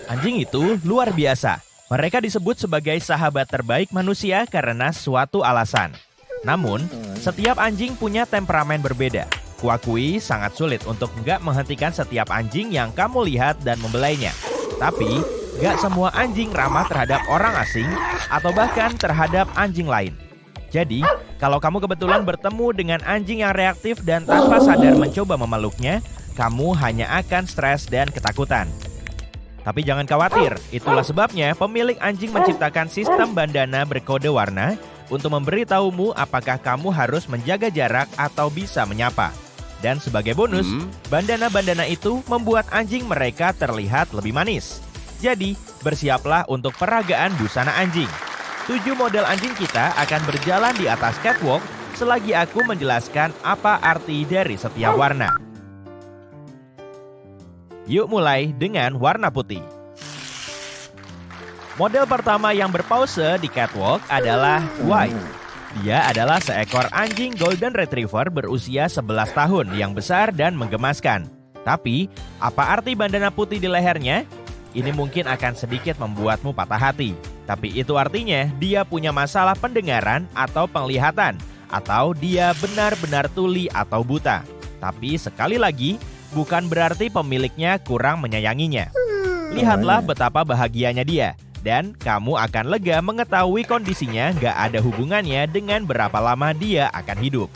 Anjing itu luar biasa. Mereka disebut sebagai sahabat terbaik manusia karena suatu alasan. Namun, setiap anjing punya temperamen berbeda. Kuakui sangat sulit untuk nggak menghentikan setiap anjing yang kamu lihat dan membelainya. Tapi, nggak semua anjing ramah terhadap orang asing atau bahkan terhadap anjing lain. Jadi, kalau kamu kebetulan bertemu dengan anjing yang reaktif dan tanpa sadar mencoba memeluknya, kamu hanya akan stres dan ketakutan. Tapi jangan khawatir, itulah sebabnya pemilik anjing menciptakan sistem bandana berkode warna untuk memberitahumu apakah kamu harus menjaga jarak atau bisa menyapa. Dan sebagai bonus, bandana-bandana itu membuat anjing mereka terlihat lebih manis. Jadi, bersiaplah untuk peragaan busana anjing. 7 model anjing kita akan berjalan di atas catwalk selagi aku menjelaskan apa arti dari setiap warna. Yuk mulai dengan warna putih. Model pertama yang berpose di catwalk adalah White. Dia adalah seekor anjing Golden Retriever berusia 11 tahun yang besar dan menggemaskan. Tapi, apa arti bandana putih di lehernya? Ini mungkin akan sedikit membuatmu patah hati. Tapi itu artinya dia punya masalah pendengaran atau penglihatan, atau dia benar-benar tuli atau buta. Tapi sekali lagi, bukan berarti pemiliknya kurang menyayanginya. Lihatlah betapa bahagianya dia, dan kamu akan lega mengetahui kondisinya gak ada hubungannya dengan berapa lama dia akan hidup.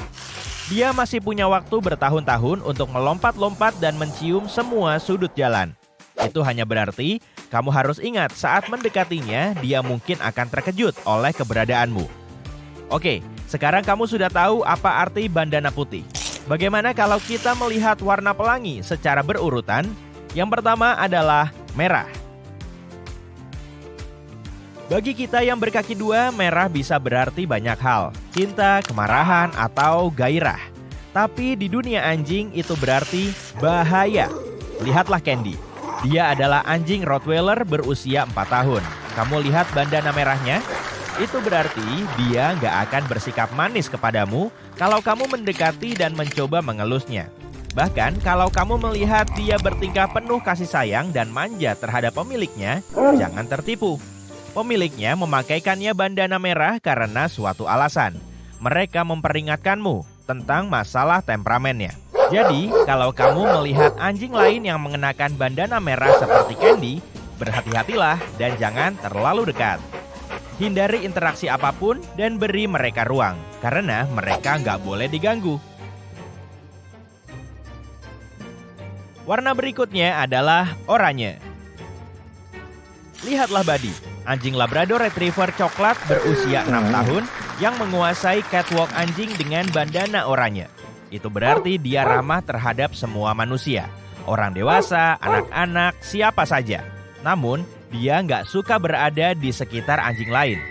Dia masih punya waktu bertahun-tahun untuk melompat-lompat dan mencium semua sudut jalan. Itu hanya berarti kamu harus ingat saat mendekatinya, dia mungkin akan terkejut oleh keberadaanmu. Oke, sekarang kamu sudah tahu apa arti bandana putih. Bagaimana kalau kita melihat warna pelangi secara berurutan? Yang pertama adalah merah. Bagi kita yang berkaki dua, merah bisa berarti banyak hal. Cinta, kemarahan, atau gairah. Tapi di dunia anjing itu berarti bahaya. Lihatlah Candy. Dia adalah anjing Rottweiler berusia 4 tahun. Kamu lihat bandana merahnya? Itu berarti dia nggak akan bersikap manis kepadamu kalau kamu mendekati dan mencoba mengelusnya. Bahkan kalau kamu melihat dia bertingkah penuh kasih sayang dan manja terhadap pemiliknya, jangan tertipu. Pemiliknya memakaikannya bandana merah karena suatu alasan. Mereka memperingatkanmu tentang masalah temperamennya. Jadi, kalau kamu melihat anjing lain yang mengenakan bandana merah seperti Candy, berhati-hatilah dan jangan terlalu dekat. Hindari interaksi apapun dan beri mereka ruang, karena mereka nggak boleh diganggu. Warna berikutnya adalah oranye. Lihatlah Buddy, anjing Labrador Retriever coklat berusia 6 tahun yang menguasai catwalk anjing dengan bandana oranye. Itu berarti dia ramah terhadap semua manusia, orang dewasa, anak-anak, siapa saja. Namun, dia nggak suka berada di sekitar anjing lain.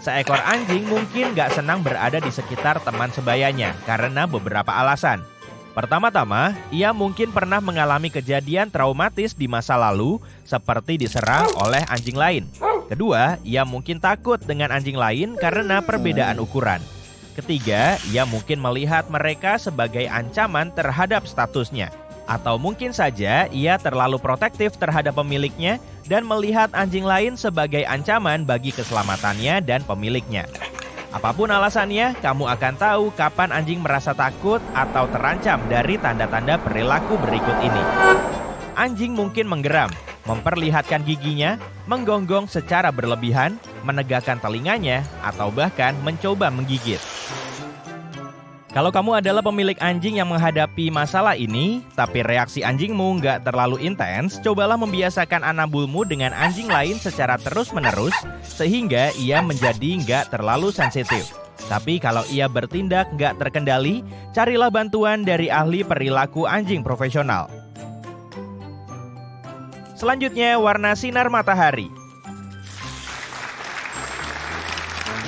Seekor anjing mungkin nggak senang berada di sekitar teman sebayanya karena beberapa alasan. Pertama-tama, ia mungkin pernah mengalami kejadian traumatis di masa lalu seperti diserang oleh anjing lain. Kedua, ia mungkin takut dengan anjing lain karena perbedaan ukuran. Ketiga, ia mungkin melihat mereka sebagai ancaman terhadap statusnya. Atau mungkin saja ia terlalu protektif terhadap pemiliknya dan melihat anjing lain sebagai ancaman bagi keselamatannya dan pemiliknya. Apapun alasannya, kamu akan tahu kapan anjing merasa takut atau terancam dari tanda-tanda perilaku berikut ini. Anjing mungkin menggeram, memperlihatkan giginya, menggonggong secara berlebihan, menegakkan telinganya, atau bahkan mencoba menggigit. Kalau kamu adalah pemilik anjing yang menghadapi masalah ini, tapi reaksi anjingmu nggak terlalu intens, cobalah membiasakan anabulmu dengan anjing lain secara terus-menerus, sehingga ia menjadi nggak terlalu sensitif. Tapi kalau ia bertindak nggak terkendali, carilah bantuan dari ahli perilaku anjing profesional. Selanjutnya, warna sinar matahari.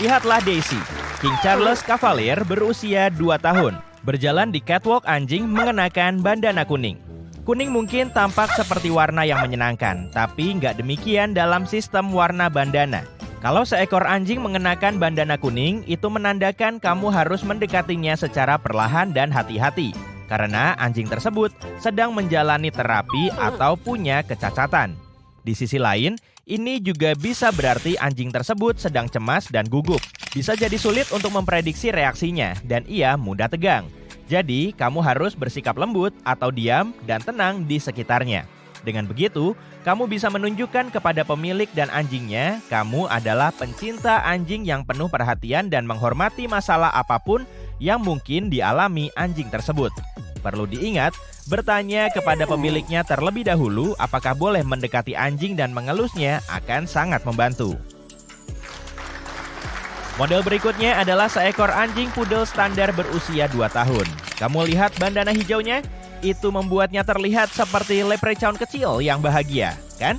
Lihatlah Daisy, King Charles Cavalier berusia 2 tahun, berjalan di catwalk anjing mengenakan bandana kuning. Kuning mungkin tampak seperti warna yang menyenangkan, tapi nggak demikian dalam sistem warna bandana. Kalau seekor anjing mengenakan bandana kuning, itu menandakan kamu harus mendekatinya secara perlahan dan hati-hati. karena anjing tersebut sedang menjalani terapi atau punya kecacatan. Di sisi lain, ini juga bisa berarti anjing tersebut sedang cemas dan gugup. Bisa jadi sulit untuk memprediksi reaksinya dan ia mudah tegang. Jadi, kamu harus bersikap lembut atau diam dan tenang di sekitarnya. Dengan begitu, kamu bisa menunjukkan kepada pemilik dan anjingnya kamu adalah pencinta anjing yang penuh perhatian dan menghormati masalah apapun yang mungkin dialami anjing tersebut. Perlu diingat, bertanya kepada pemiliknya terlebih dahulu apakah boleh mendekati anjing dan mengelusnya akan sangat membantu. Model berikutnya adalah seekor anjing poodle standar berusia 2 tahun. Kamu lihat bandana hijaunya? Itu membuatnya terlihat seperti leprechaun kecil yang bahagia, kan?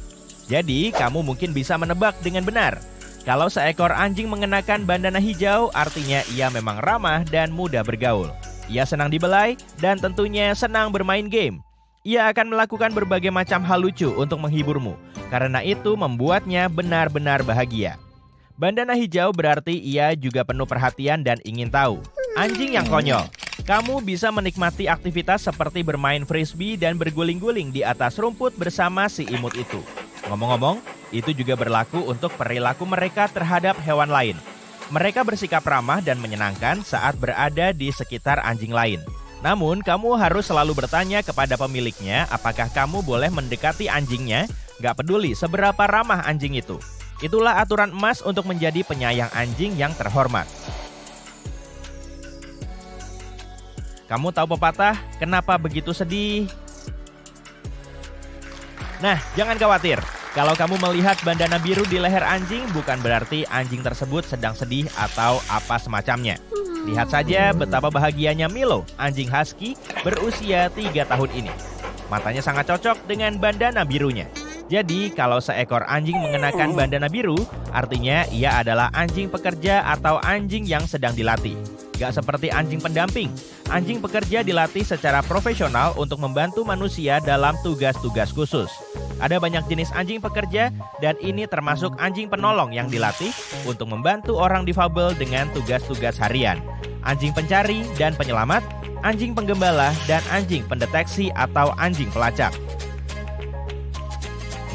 Jadi, kamu mungkin bisa menebak dengan benar. Kalau seekor anjing mengenakan bandana hijau, artinya ia memang ramah dan mudah bergaul. Ia senang dibelai dan tentunya senang bermain game. Ia akan melakukan berbagai macam hal lucu untuk menghiburmu, karena itu membuatnya benar-benar bahagia. Bandana hijau berarti ia juga penuh perhatian dan ingin tahu. Anjing yang konyol. Kamu bisa menikmati aktivitas seperti bermain frisbee dan berguling-guling di atas rumput bersama si imut itu. Ngomong-ngomong, itu juga berlaku untuk perilaku mereka terhadap hewan lain. Mereka bersikap ramah dan menyenangkan saat berada di sekitar anjing lain. Namun, kamu harus selalu bertanya kepada pemiliknya apakah kamu boleh mendekati anjingnya, gak peduli seberapa ramah anjing itu. Itulah aturan emas untuk menjadi penyayang anjing yang terhormat. Kamu tahu pepatah, kenapa begitu sedih? Nah, jangan khawatir. Kalau kamu melihat bandana biru di leher anjing, bukan berarti anjing tersebut sedang sedih atau apa semacamnya. Lihat saja betapa bahagianya Milo, anjing husky berusia 3 tahun ini. Matanya sangat cocok dengan bandana birunya. Jadi, kalau seekor anjing mengenakan bandana biru, artinya ia adalah anjing pekerja atau anjing yang sedang dilatih. Gak seperti anjing pendamping, anjing pekerja dilatih secara profesional untuk membantu manusia dalam tugas-tugas khusus. Ada banyak jenis anjing pekerja dan ini termasuk anjing penolong yang dilatih untuk membantu orang difabel dengan tugas-tugas harian. Anjing pencari dan penyelamat, anjing penggembala, dan anjing pendeteksi atau anjing pelacak.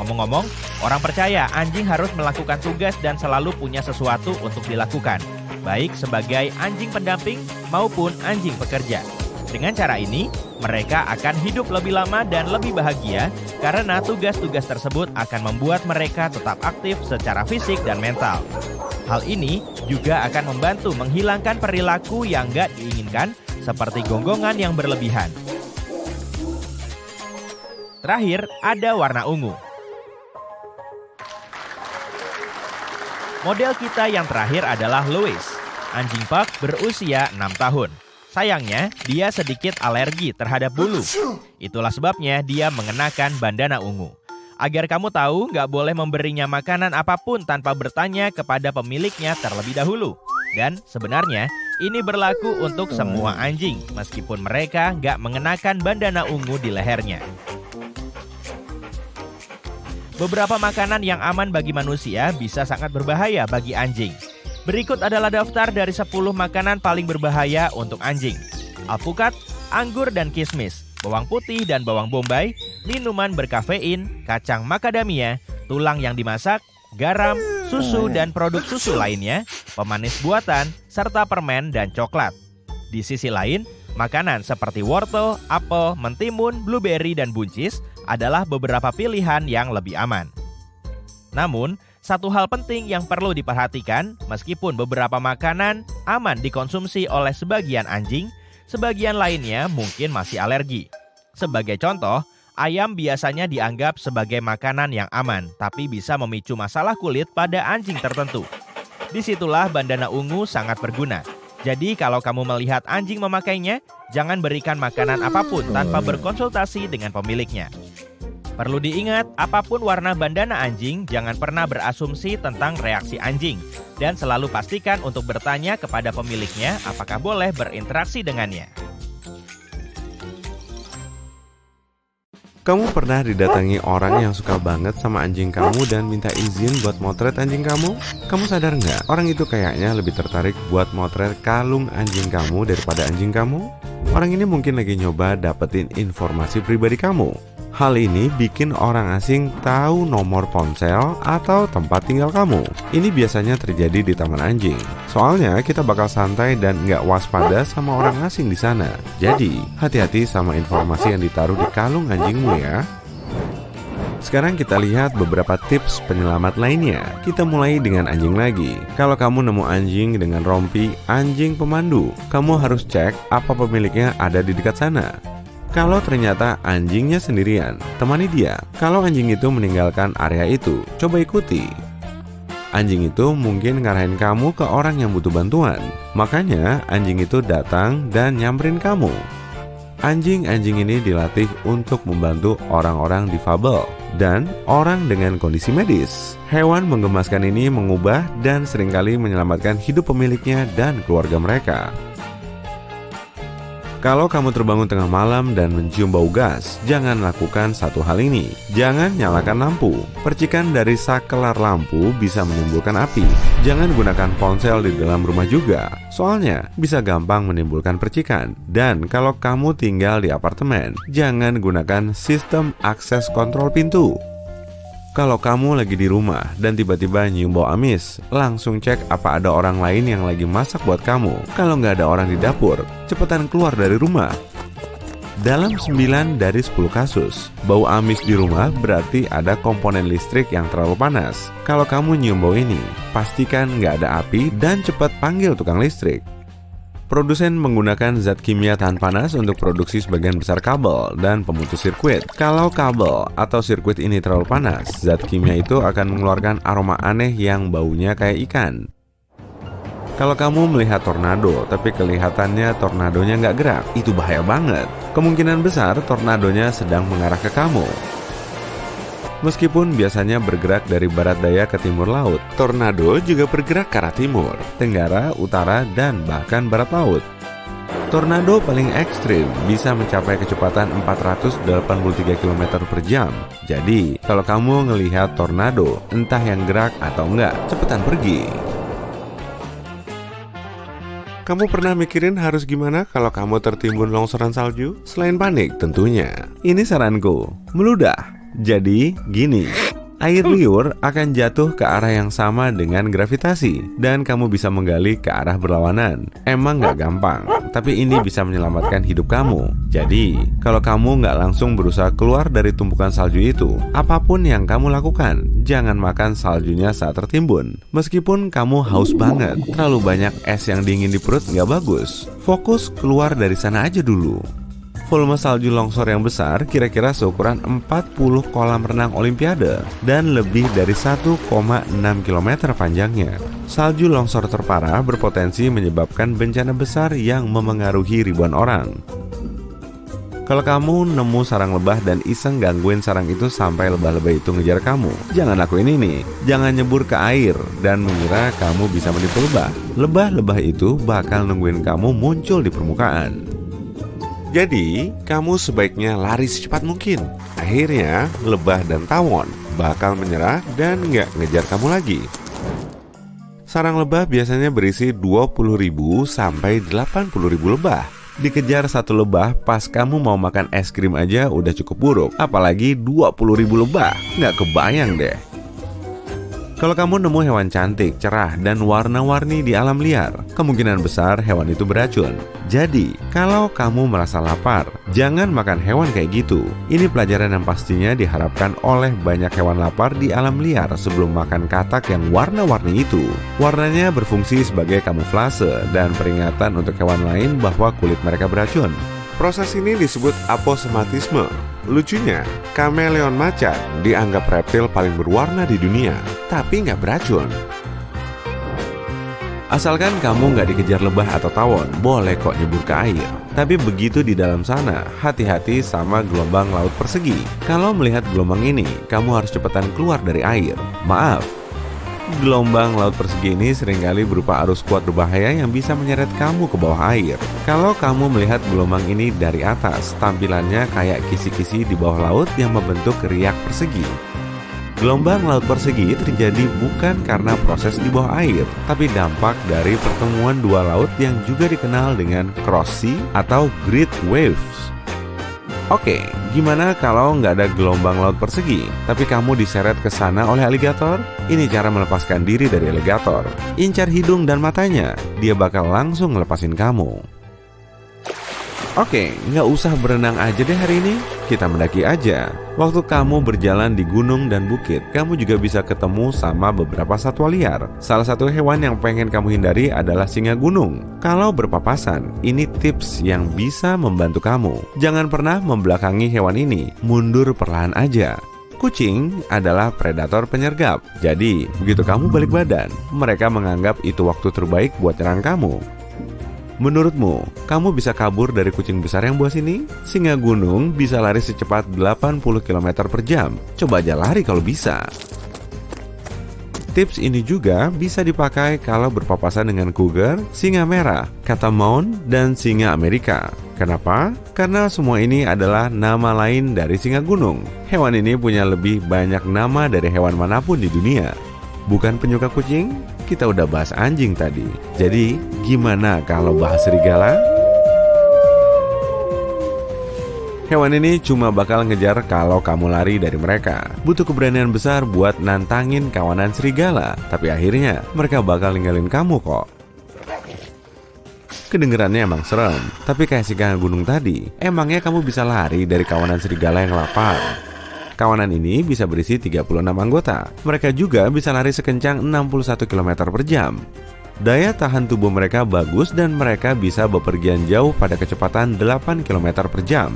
Ngomong-ngomong, orang percaya anjing harus melakukan tugas dan selalu punya sesuatu untuk dilakukan, baik sebagai anjing pendamping maupun anjing pekerja. Dengan cara ini, mereka akan hidup lebih lama dan lebih bahagia karena tugas-tugas tersebut akan membuat mereka tetap aktif secara fisik dan mental. Hal ini juga akan membantu menghilangkan perilaku yang gak diinginkan seperti gonggongan yang berlebihan. Terakhir, ada warna ungu. Model kita yang terakhir adalah Louis, anjing pug berusia 6 tahun. Sayangnya, dia sedikit alergi terhadap bulu. Itulah sebabnya dia mengenakan bandana ungu. Agar kamu tahu, nggak boleh memberinya makanan apapun tanpa bertanya kepada pemiliknya terlebih dahulu. Dan sebenarnya, ini berlaku untuk semua anjing, meskipun mereka nggak mengenakan bandana ungu di lehernya. Beberapa makanan yang aman bagi manusia bisa sangat berbahaya bagi anjing. Berikut adalah daftar dari 10 makanan paling berbahaya untuk anjing. Alpukat, anggur dan kismis, bawang putih dan bawang bombay, minuman berkafein, kacang macadamia, tulang yang dimasak, garam, susu dan produk susu lainnya, pemanis buatan, serta permen dan coklat. Di sisi lain, makanan seperti wortel, apel, mentimun, blueberry dan buncis adalah beberapa pilihan yang lebih aman. Namun, satu hal penting yang perlu diperhatikan, meskipun beberapa makanan aman dikonsumsi oleh sebagian anjing, sebagian lainnya mungkin masih alergi. Sebagai contoh, ayam biasanya dianggap sebagai makanan yang aman, tapi bisa memicu masalah kulit pada anjing tertentu. Disitulah bandana ungu sangat berguna. Jadi kalau kamu melihat anjing memakainya, jangan berikan makanan apapun tanpa berkonsultasi dengan pemiliknya. Perlu diingat, apapun warna bandana anjing, jangan pernah berasumsi tentang reaksi anjing. Dan selalu pastikan untuk bertanya kepada pemiliknya apakah boleh berinteraksi dengannya. Kamu pernah didatangi orang yang suka banget sama anjing kamu dan minta izin buat motret anjing kamu? Kamu sadar nggak? Orang itu kayaknya lebih tertarik buat motret kalung anjing kamu daripada anjing kamu? Orang ini mungkin lagi nyoba dapetin informasi pribadi kamu. Hal ini bikin orang asing tahu nomor ponsel atau tempat tinggal kamu. Ini biasanya terjadi di taman anjing. Soalnya kita bakal santai dan nggak waspada sama orang asing di sana. Jadi, hati-hati sama informasi yang ditaruh di kalung anjingmu ya. Sekarang kita lihat beberapa tips penyelamat lainnya. Kita mulai dengan anjing lagi. Kalau kamu nemu anjing dengan rompi anjing pemandu, kamu harus cek apa pemiliknya ada di dekat sana. Kalau ternyata anjingnya sendirian, temani dia. Kalau anjing itu meninggalkan area itu, coba ikuti. Anjing itu mungkin ngarahin kamu ke orang yang butuh bantuan. Makanya anjing itu datang dan nyamperin kamu. Anjing-anjing ini dilatih untuk membantu orang-orang difabel dan orang dengan kondisi medis. Hewan menggemaskan ini mengubah dan seringkali menyelamatkan hidup pemiliknya dan keluarga mereka. Kalau kamu terbangun tengah malam dan mencium bau gas, jangan lakukan satu hal ini. Jangan nyalakan lampu. Percikan dari sakelar lampu bisa menimbulkan api. Jangan gunakan ponsel di dalam rumah juga, soalnya bisa gampang menimbulkan percikan. Dan kalau kamu tinggal di apartemen, jangan gunakan sistem akses kontrol pintu. Kalau kamu lagi di rumah dan tiba-tiba nyium bau amis, langsung cek apa ada orang lain yang lagi masak buat kamu. Kalau nggak ada orang di dapur, cepetan keluar dari rumah. Dalam 9 dari 10 kasus, bau amis di rumah berarti ada komponen listrik yang terlalu panas. Kalau kamu nyium bau ini, pastikan nggak ada api dan cepat panggil tukang listrik. Produsen menggunakan zat kimia tahan panas untuk produksi sebagian besar kabel dan pemutus sirkuit. Kalau kabel atau sirkuit ini terlalu panas, zat kimia itu akan mengeluarkan aroma aneh yang baunya kayak ikan. Kalau kamu melihat tornado, tapi kelihatannya tornadonya nggak gerak, itu bahaya banget. Kemungkinan besar tornadonya sedang mengarah ke kamu. Meskipun biasanya bergerak dari barat daya ke timur laut, tornado juga bergerak ke arah timur, tenggara, utara, dan bahkan barat laut. Tornado paling ekstrim bisa mencapai kecepatan 483 km per jam. Jadi, kalau kamu ngelihat tornado, entah yang gerak atau enggak, cepetan pergi. Kamu pernah mikirin harus gimana kalau kamu tertimbun longsoran salju? Selain panik tentunya. Ini saranku, meludah. Jadi, gini, air liur akan jatuh ke arah yang sama dengan gravitasi dan kamu bisa menggali ke arah berlawanan. Emang nggak gampang, tapi ini bisa menyelamatkan hidup kamu. Jadi, kalau kamu nggak langsung berusaha keluar dari tumpukan salju itu, apapun yang kamu lakukan, jangan makan saljunya saat tertimbun. Meskipun kamu haus banget, terlalu banyak es yang dingin di perut nggak bagus. Fokus keluar dari sana aja dulu. Volume salju longsor yang besar kira-kira seukuran 40 kolam renang olimpiade dan lebih dari 1,6 km panjangnya. Salju longsor terparah berpotensi menyebabkan bencana besar yang memengaruhi ribuan orang. Kalau kamu nemu sarang lebah dan iseng gangguin sarang itu sampai lebah-lebah itu ngejar kamu, jangan lakuin ini. Jangan nyebur ke air dan mengira kamu bisa menipu lebah. Lebah-lebah itu bakal nungguin kamu muncul di permukaan. Jadi, kamu sebaiknya lari secepat mungkin. Akhirnya, lebah dan tawon bakal menyerah dan nggak ngejar kamu lagi. Sarang lebah biasanya berisi 20.000 sampai 80.000 lebah. Dikejar satu lebah pas kamu mau makan es krim aja udah cukup buruk. Apalagi 20.000 lebah, nggak kebayang deh. Kalau kamu nemu hewan cantik, cerah, dan warna-warni di alam liar, kemungkinan besar hewan itu beracun. Jadi, kalau kamu merasa lapar, jangan makan hewan kayak gitu. Ini pelajaran yang pastinya diharapkan oleh banyak hewan lapar di alam liar sebelum makan katak yang warna-warni itu. Warnanya berfungsi sebagai kamuflase dan peringatan untuk hewan lain bahwa kulit mereka beracun. Proses ini disebut aposematisme. Lucunya, kameleon macan dianggap reptil paling berwarna di dunia, tapi nggak beracun. Asalkan kamu nggak dikejar lebah atau tawon, boleh kok nyebur ke air. Tapi begitu di dalam sana, hati-hati sama gelombang laut persegi. Kalau melihat gelombang ini, kamu harus cepetan keluar dari air. Maaf, gelombang laut persegi ini seringkali berupa arus kuat berbahaya yang bisa menyeret kamu ke bawah air. Kalau kamu melihat gelombang ini dari atas, tampilannya kayak kisi-kisi di bawah laut yang membentuk riak persegi. Gelombang laut persegi terjadi bukan karena proses di bawah air, tapi dampak dari pertemuan dua laut yang juga dikenal dengan cross sea atau great waves. Oke, gimana kalau nggak ada gelombang laut persegi, tapi kamu diseret ke sana oleh aligator? Ini cara melepaskan diri dari aligator. Incar hidung dan matanya, dia bakal langsung ngelepasin kamu. Oke, nggak usah berenang aja deh hari ini, kita mendaki aja. Waktu kamu berjalan di gunung dan bukit, kamu juga bisa ketemu sama beberapa satwa liar. Salah satu hewan yang pengen kamu hindari adalah singa gunung. Kalau berpapasan, ini tips yang bisa membantu kamu. Jangan pernah membelakangi hewan ini, mundur perlahan aja. Kucing adalah predator penyergap. Jadi, begitu kamu balik badan, mereka menganggap itu waktu terbaik buat nyerang kamu. Menurutmu, kamu bisa kabur dari kucing besar yang buas ini? Singa gunung bisa lari secepat 80 km per jam. Coba aja lari kalau bisa. Tips ini juga bisa dipakai kalau berpapasan dengan cougar, singa merah, catamount, dan singa Amerika. Kenapa? Karena semua ini adalah nama lain dari singa gunung. Hewan ini punya lebih banyak nama dari hewan manapun di dunia. Bukan penyuka kucing? Kita udah bahas anjing tadi. Jadi, gimana kalau bahas serigala? Hewan ini cuma bakal ngejar kalau kamu lari dari mereka. Butuh keberanian besar buat nantangin kawanan serigala. Tapi akhirnya, mereka bakal ninggalin kamu kok. Kedengerannya emang serem, tapi kayak singa gunung tadi, emangnya kamu bisa lari dari kawanan serigala yang lapar? Kawanan ini bisa berisi 36 anggota. Mereka juga bisa lari sekencang 61 km per jam. Daya tahan tubuh mereka bagus dan mereka bisa bepergian jauh pada kecepatan 8 km per jam.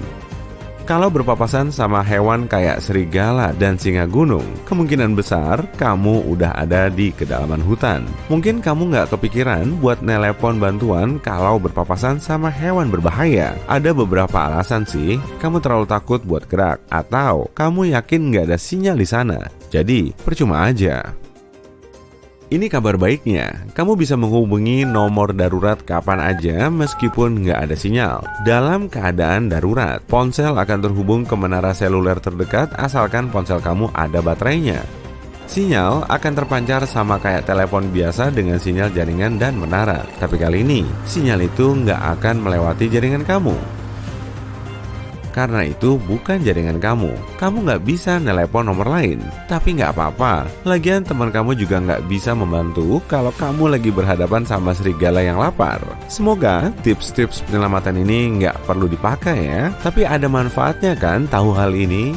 Kalau berpapasan sama hewan kayak serigala dan singa gunung, kemungkinan besar kamu udah ada di kedalaman hutan. Mungkin kamu nggak kepikiran buat nelepon bantuan kalau berpapasan sama hewan berbahaya. Ada beberapa alasan sih, kamu terlalu takut buat gerak, atau kamu yakin nggak ada sinyal di sana. Jadi, percuma aja. Ini kabar baiknya, kamu bisa menghubungi nomor darurat kapan aja meskipun nggak ada sinyal. Dalam keadaan darurat, ponsel akan terhubung ke menara seluler terdekat asalkan ponsel kamu ada baterainya. Sinyal akan terpancar sama kayak telepon biasa dengan sinyal jaringan dan menara. Tapi kali ini, sinyal itu nggak akan melewati jaringan kamu. Karena itu bukan jaringan kamu. Kamu nggak bisa nelepon nomor lain. Tapi nggak apa-apa. Lagian teman kamu juga nggak bisa membantu kalau kamu lagi berhadapan sama serigala yang lapar. Semoga tips-tips penyelamatan ini nggak perlu dipakai ya. Tapi ada manfaatnya kan tahu hal ini?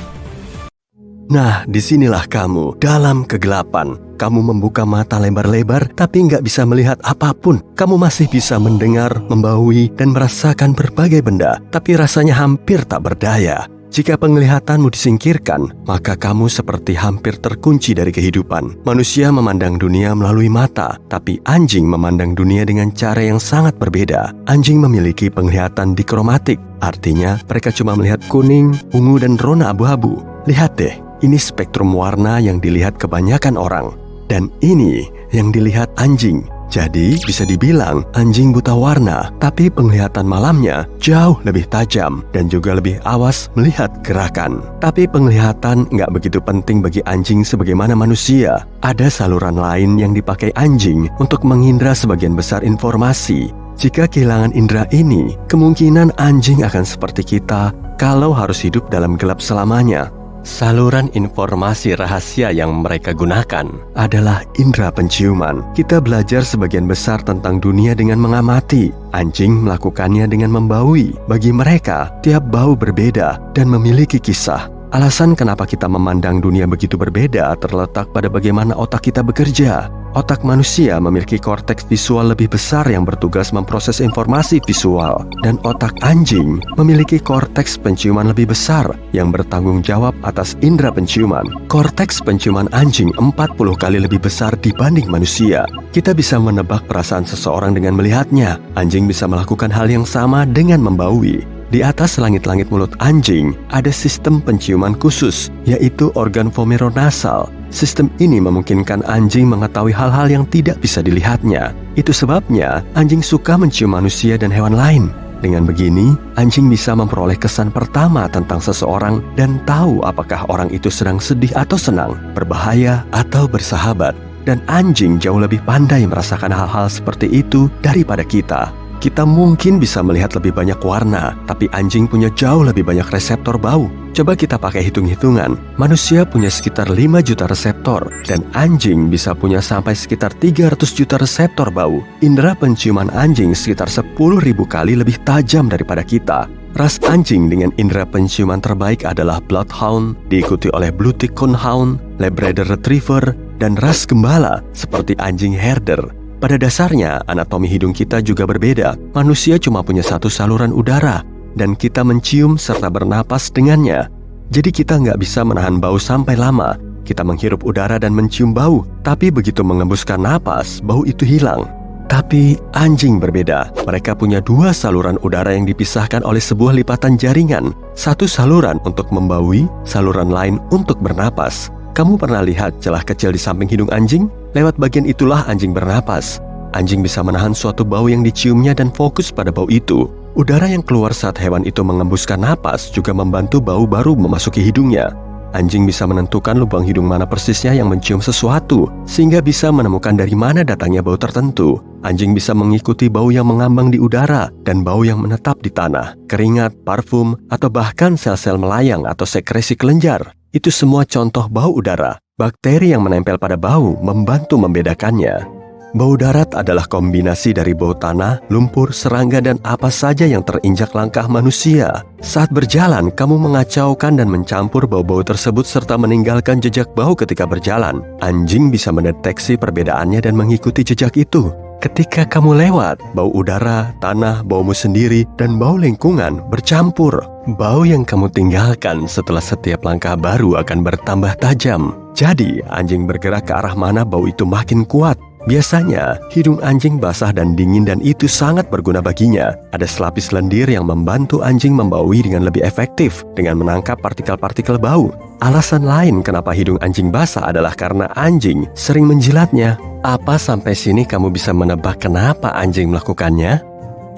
Nah, disinilah kamu, dalam kegelapan. Kamu membuka mata lebar-lebar, tapi nggak bisa melihat apapun. Kamu masih bisa mendengar, membaui, dan merasakan berbagai benda, tapi rasanya hampir tak berdaya. Jika penglihatanmu disingkirkan, maka kamu seperti hampir terkunci dari kehidupan. Manusia memandang dunia melalui mata, tapi anjing memandang dunia dengan cara yang sangat berbeda. Anjing memiliki penglihatan dikromatik, artinya mereka cuma melihat kuning, ungu, dan rona abu-abu. Lihat deh, ini spektrum warna yang dilihat kebanyakan orang. Dan ini yang dilihat anjing. Jadi bisa dibilang anjing buta warna, tapi penglihatan malamnya jauh lebih tajam dan juga lebih awas melihat gerakan. Tapi penglihatan nggak begitu penting bagi anjing sebagaimana manusia. Ada saluran lain yang dipakai anjing untuk mengindra sebagian besar informasi. Jika kehilangan indera ini, kemungkinan anjing akan seperti kita kalau harus hidup dalam gelap selamanya. Saluran informasi rahasia yang mereka gunakan adalah indera penciuman. Kita belajar sebagian besar tentang dunia dengan mengamati. Anjing melakukannya dengan membaui. Bagi mereka, tiap bau berbeda dan memiliki kisah. Alasan kenapa kita memandang dunia begitu berbeda terletak pada bagaimana otak kita bekerja. Otak manusia memiliki korteks visual lebih besar yang bertugas memproses informasi visual, dan otak anjing memiliki korteks penciuman lebih besar yang bertanggung jawab atas indera penciuman. Korteks penciuman anjing 40 kali lebih besar dibanding manusia. Kita bisa menebak perasaan seseorang dengan melihatnya. Anjing bisa melakukan hal yang sama dengan membaui. Di atas langit-langit mulut anjing ada sistem penciuman khusus, yaitu organ vomeronasal. Sistem ini memungkinkan anjing mengetahui hal-hal yang tidak bisa dilihatnya. Itu sebabnya anjing suka mencium manusia dan hewan lain. Dengan begini, anjing bisa memperoleh kesan pertama tentang seseorang dan tahu apakah orang itu sedang sedih atau senang, berbahaya atau bersahabat. Dan anjing jauh lebih pandai merasakan hal-hal seperti itu daripada kita. Kita mungkin bisa melihat lebih banyak warna, tapi anjing punya jauh lebih banyak reseptor bau. Coba kita pakai hitung-hitungan. Manusia punya sekitar 5 juta reseptor, dan anjing bisa punya sampai sekitar 300 juta reseptor bau. Indera penciuman anjing sekitar 10.000 kali lebih tajam daripada kita. Ras anjing dengan indera penciuman terbaik adalah Bloodhound, diikuti oleh Blue Tick Coonhound, Labrador Retriever, dan ras gembala seperti anjing herder. Pada dasarnya, anatomi hidung kita juga berbeda. Manusia cuma punya satu saluran udara, dan kita mencium serta bernapas dengannya. Jadi kita nggak bisa menahan bau sampai lama. Kita menghirup udara dan mencium bau, tapi begitu mengembuskan napas, bau itu hilang. Tapi anjing berbeda. Mereka punya 2 saluran udara yang dipisahkan oleh sebuah lipatan jaringan. Satu saluran untuk membaui, saluran lain untuk bernapas. Kamu pernah lihat celah kecil di samping hidung anjing? Lewat bagian itulah anjing bernapas. Anjing bisa menahan suatu bau yang diciumnya dan fokus pada bau itu. Udara yang keluar saat hewan itu mengembuskan napas juga membantu bau baru memasuki hidungnya. Anjing bisa menentukan lubang hidung mana persisnya yang mencium sesuatu, sehingga bisa menemukan dari mana datangnya bau tertentu. Anjing bisa mengikuti bau yang mengambang di udara dan bau yang menetap di tanah, keringat, parfum, atau bahkan sel-sel melayang atau sekresi kelenjar. Itu semua contoh bau udara. Bakteri yang menempel pada bau membantu membedakannya. Bau darat adalah kombinasi dari bau tanah, lumpur, serangga, dan apa saja yang terinjak langkah manusia. Saat berjalan, kamu mengacaukan dan mencampur bau-bau tersebut serta meninggalkan jejak bau ketika berjalan. Anjing bisa mendeteksi perbedaannya dan mengikuti jejak itu. Ketika kamu lewat, bau udara, tanah, baumu sendiri, dan bau lingkungan bercampur. Bau yang kamu tinggalkan setelah setiap langkah baru akan bertambah tajam. Jadi, anjing bergerak ke arah mana bau itu makin kuat. Biasanya, hidung anjing basah dan dingin dan itu sangat berguna baginya. Ada selapis lendir yang membantu anjing membaui dengan lebih efektif dengan menangkap partikel-partikel bau. Alasan lain kenapa hidung anjing basah adalah karena anjing sering menjilatnya. Apa sampai sini kamu bisa menebak kenapa anjing melakukannya?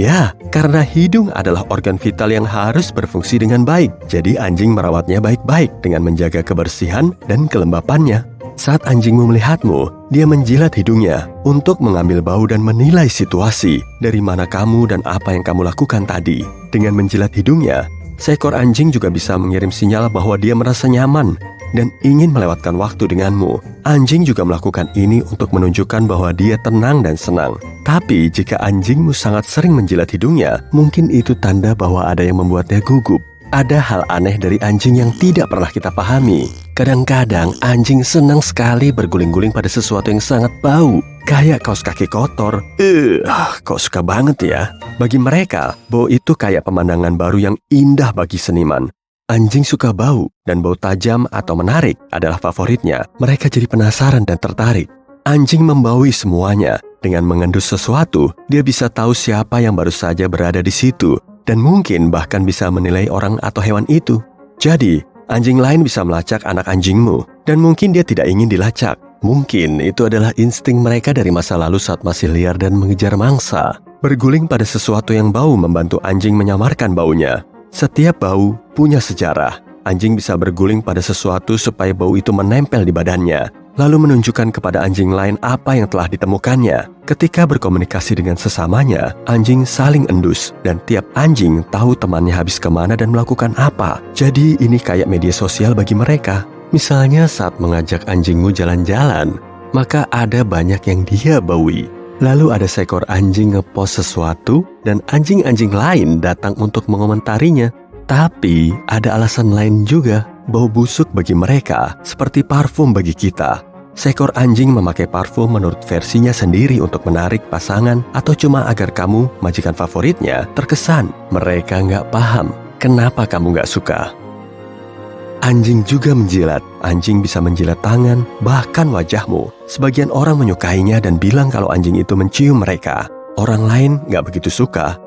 Ya, karena hidung adalah organ vital yang harus berfungsi dengan baik. Jadi anjing merawatnya baik-baik dengan menjaga kebersihan dan kelembapannya. Saat anjingmu melihatmu, dia menjilat hidungnya untuk mengambil bau dan menilai situasi dari mana kamu dan apa yang kamu lakukan tadi. Dengan menjilat hidungnya, seekor anjing juga bisa mengirim sinyal bahwa dia merasa nyaman dan ingin melewatkan waktu denganmu. Anjing juga melakukan ini untuk menunjukkan bahwa dia tenang dan senang. Tapi jika anjingmu sangat sering menjilat hidungnya, mungkin itu tanda bahwa ada yang membuatnya gugup. Ada hal aneh dari anjing yang tidak pernah kita pahami. Kadang-kadang anjing senang sekali berguling-guling pada sesuatu yang sangat bau, kayak kaos kaki kotor. Kok suka banget ya? Bagi mereka, bau itu kayak pemandangan baru yang indah bagi seniman. Anjing suka bau, dan bau tajam atau menarik adalah favoritnya. Mereka jadi penasaran dan tertarik. Anjing membaui semuanya. Dengan mengendus sesuatu, dia bisa tahu siapa yang baru saja berada di situ. Dan mungkin bahkan bisa menilai orang atau hewan itu. Jadi, anjing lain bisa melacak anak anjingmu. Dan mungkin dia tidak ingin dilacak. Mungkin itu adalah insting mereka dari masa lalu saat masih liar dan mengejar mangsa. Berguling pada sesuatu yang bau membantu anjing menyamarkan baunya. Setiap bau punya sejarah. Anjing bisa berguling pada sesuatu supaya bau itu menempel di badannya, lalu menunjukkan kepada anjing lain apa yang telah ditemukannya. Ketika berkomunikasi dengan sesamanya, anjing saling endus, dan tiap anjing tahu temannya habis kemana dan melakukan apa. Jadi ini kayak media sosial bagi mereka. Misalnya saat mengajak anjingmu jalan-jalan, maka ada banyak yang dia baui. Lalu ada seekor anjing ngepost sesuatu, dan anjing-anjing lain datang untuk mengomentarinya. Tapi ada alasan lain juga, bau busuk bagi mereka seperti parfum bagi kita. Seekor anjing memakai parfum menurut versinya sendiri untuk menarik pasangan atau cuma agar kamu, majikan favoritnya, terkesan. Mereka nggak paham kenapa kamu nggak suka. Anjing juga menjilat. Anjing bisa menjilat tangan, bahkan wajahmu. Sebagian orang menyukainya dan bilang kalau anjing itu mencium mereka. Orang lain nggak begitu suka.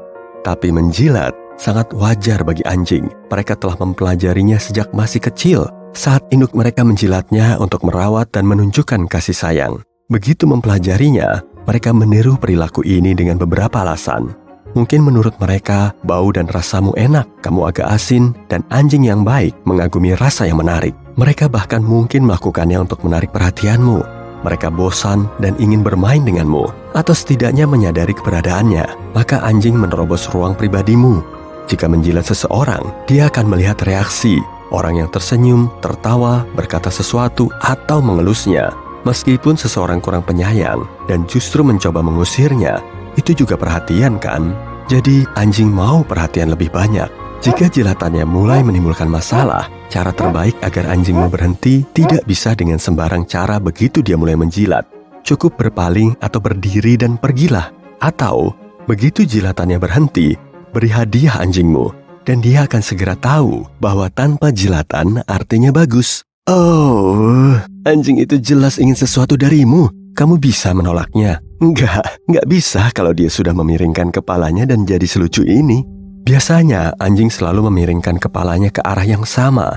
Tapi menjilat sangat wajar bagi anjing. Mereka telah mempelajarinya sejak masih kecil. Saat induk mereka menjilatnya untuk merawat dan menunjukkan kasih sayang. Begitu mempelajarinya, mereka meniru perilaku ini dengan beberapa alasan. Mungkin menurut mereka, bau dan rasamu enak, kamu agak asin, dan anjing yang baik mengagumi rasa yang menarik. Mereka bahkan mungkin melakukannya untuk menarik perhatianmu. Mereka bosan dan ingin bermain denganmu, atau setidaknya menyadari keberadaannya. Maka anjing menerobos ruang pribadimu. Jika menjilat seseorang, dia akan melihat reaksi. Orang yang tersenyum, tertawa, berkata sesuatu, atau mengelusnya. Meskipun seseorang kurang penyayang dan justru mencoba mengusirnya, itu juga perhatian kan? Jadi anjing mau perhatian lebih banyak. Jika jilatannya mulai menimbulkan masalah, cara terbaik agar anjingmu berhenti tidak bisa dengan sembarang cara begitu dia mulai menjilat. Cukup berpaling atau berdiri dan pergilah. Atau, begitu jilatannya berhenti, beri hadiah anjingmu. Dan dia akan segera tahu bahwa tanpa jilatan artinya bagus. Oh, anjing itu jelas ingin sesuatu darimu. Kamu bisa menolaknya. Enggak bisa kalau dia sudah memiringkan kepalanya dan jadi selucu ini. Biasanya anjing selalu memiringkan kepalanya ke arah yang sama.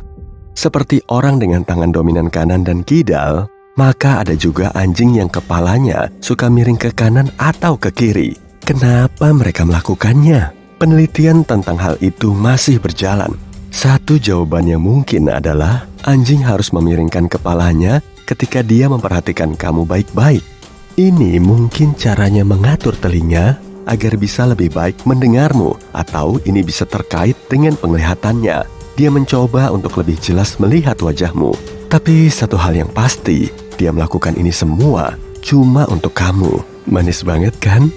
Seperti orang dengan tangan dominan kanan dan kidal, maka ada juga anjing yang kepalanya suka miring ke kanan atau ke kiri. Kenapa mereka melakukannya? Penelitian tentang hal itu masih berjalan. Satu jawaban yang mungkin adalah anjing harus memiringkan kepalanya ketika dia memperhatikan kamu baik-baik. Ini mungkin caranya mengatur telinga agar bisa lebih baik mendengarmu, atau ini bisa terkait dengan penglihatannya. Dia mencoba untuk lebih jelas melihat wajahmu. Tapi satu hal yang pasti, dia melakukan ini semua cuma untuk kamu. Manis banget kan?